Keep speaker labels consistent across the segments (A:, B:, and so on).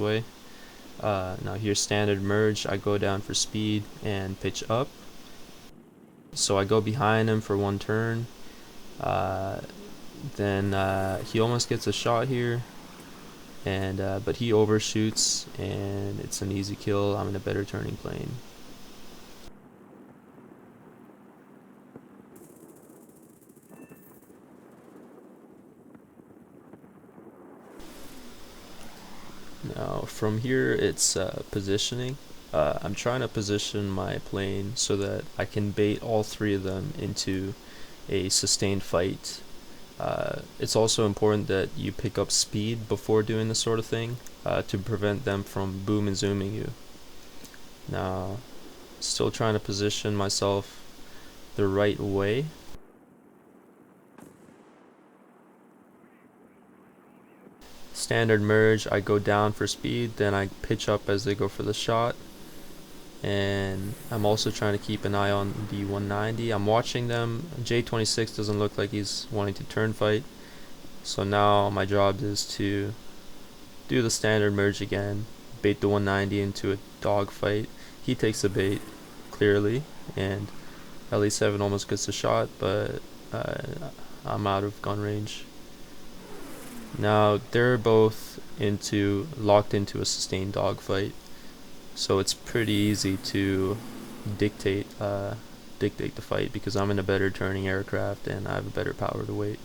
A: way. Now here's standard merge. I go down for speed and pitch up. So I go behind him for one turn. Then he almost gets a shot here, and but he overshoots and it's an easy kill. I'm in a better turning plane. Now from here it's positioning. I'm trying to position my plane so that I can bait all three of them into a sustained fight. It's also important that you pick up speed before doing this sort of thing to prevent them from boom and zooming you. Now, still trying to position myself the right way. Standard merge, I go down for speed, then I pitch up as they go for the shot. And I'm also trying to keep an eye on the 190. I'm watching them. J26 doesn't look like he's wanting to turn fight. So now my job is to do the standard merge again, bait the 190 into a dog fight. He takes the bait clearly, and LE7 almost gets a shot, but I'm out of gun range. Now they're both locked into a sustained dog fight, so it's pretty easy to dictate the fight because I'm in a better turning aircraft and I have a better power to weight.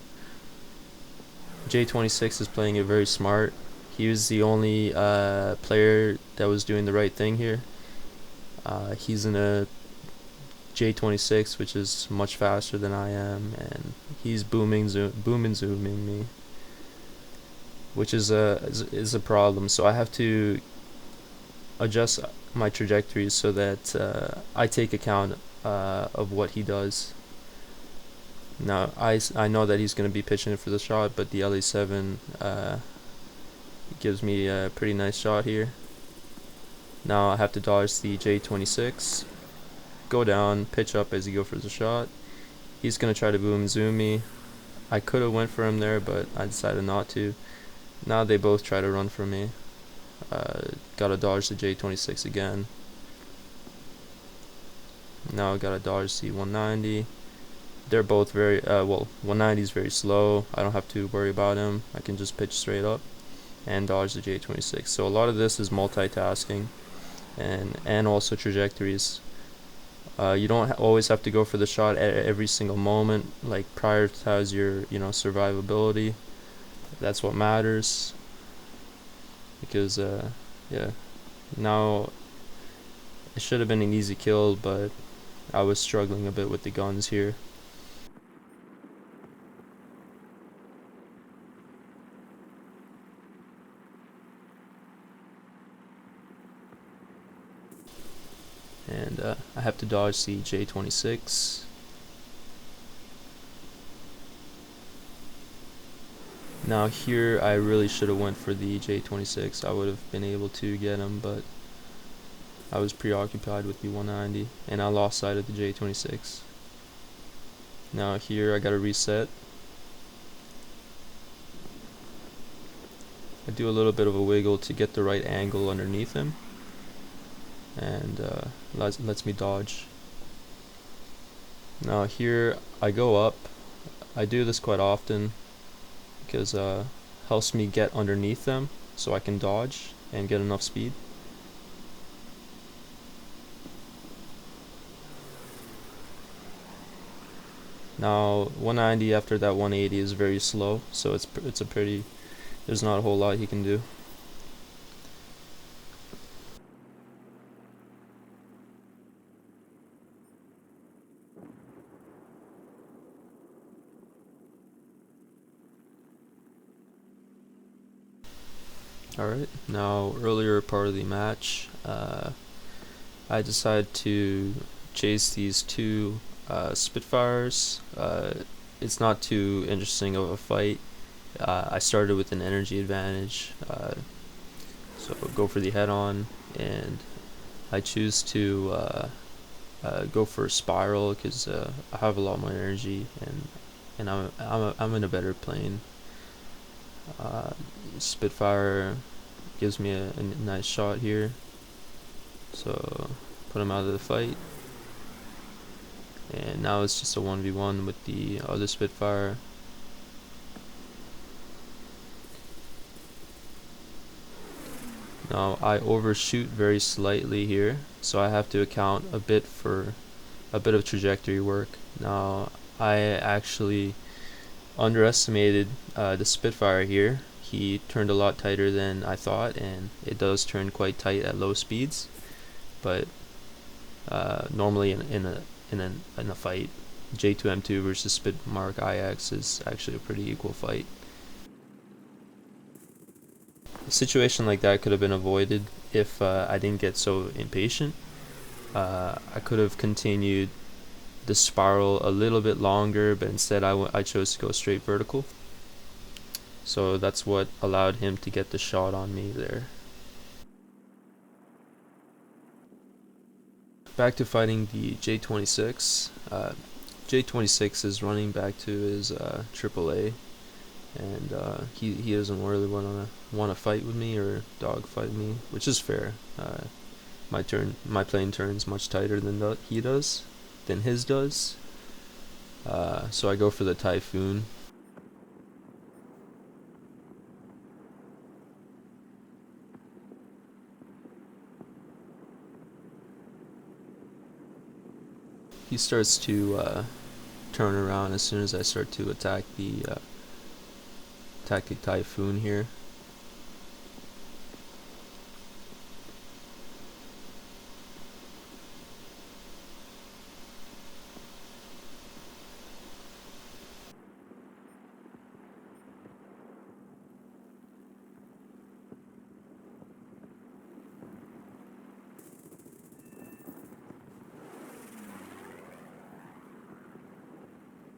A: J26 is playing it very smart. He was the only player that was doing the right thing here. He's in a J26, which is much faster than I am, and he's boom and zooming me, which is a problem. So I have to adjust my trajectories so that I take account of what he does. Now I know that he's going to be pitching it for the shot, but the LE7 gives me a pretty nice shot here. Now I have to dodge the J26, go down, pitch up as he go for the shot. He's going to try to boom and zoom me. I could have went for him there, but I decided not to. Now they both try to run for me. Gotta dodge the J26 again. Now I gotta dodge the 190. They're both very, 190 is very slow. I don't have to worry about him. I can just pitch straight up and dodge the J26. So a lot of this is multitasking and also trajectories. You don't always have to go for the shot at every single moment. Like, prioritize your survivability. That's what matters. Because yeah, now it should have been an easy kill, but I was struggling a bit with the guns here. And I have to dodge the J26. Now here I really should have went for the J26. I would have been able to get him, but I was preoccupied with the 190 and I lost sight of the J26. Now here I gotta reset. I do a little bit of a wiggle to get the right angle underneath him, and lets me dodge. Now here I go up. I do this quite often because helps me get underneath them so I can dodge and get enough speed. Now 190 after that 180 is very slow, so it's a pretty, there's not a whole lot he can do. Alright, now earlier part of the match, I decided to chase these two Spitfires. It's not too interesting of a fight. I started with an energy advantage, so go for the head-on, and I choose to go for a spiral because I have a lot more energy and I'm in a better plane. Spitfire gives me a nice shot here. So put him out of the fight. And now it's just a 1v1 with the other Spitfire. Now I overshoot very slightly here, so I have to account a bit for a bit of trajectory work. Now I actually underestimated the Spitfire here. He turned a lot tighter than I thought, and it does turn quite tight at low speeds. But normally in a fight, J2M2 versus Spitmark IX is actually a pretty equal fight. A situation like that could have been avoided if I didn't get so impatient. I could have continued the spiral a little bit longer, but instead I chose to go straight vertical. So that's what allowed him to get the shot on me there. Back to fighting the J26. J26 is running back to his AAA, and he doesn't really want to fight with me or dogfight me, which is fair. My plane turns much tighter than his does. So I go for the Typhoon. He starts to turn around as soon as I start to attack the Typhoon here.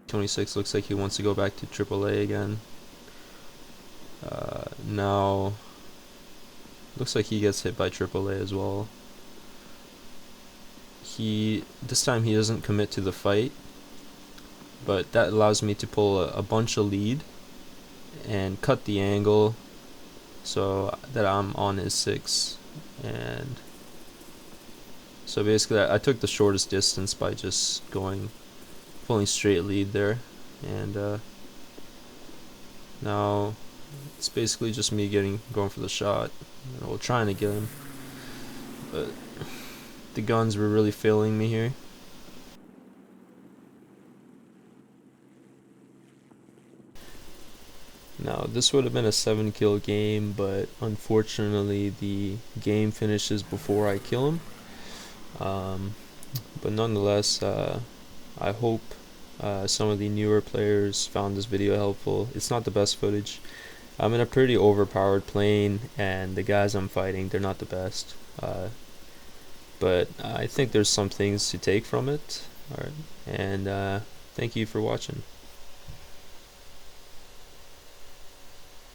A: J26 looks like he wants to go back to AAA again. Now looks like he gets hit by AAA as well. This time he doesn't commit to the fight, but that allows me to pull a bunch of lead and cut the angle so that I'm on his 6. And so basically I took the shortest distance by just pulling straight lead there, and now it's basically just me going for the shot, well, trying to get him, but the guns were really failing me here. Now this would have been a 7-kill game, but unfortunately the game finishes before I kill him. But nonetheless, I hope some of the newer players found this video helpful. It's not the best footage. I'm in a pretty overpowered plane, and the guys I'm fighting, they're not the best. But I think there's some things to take from it. Alright, and thank you for watching.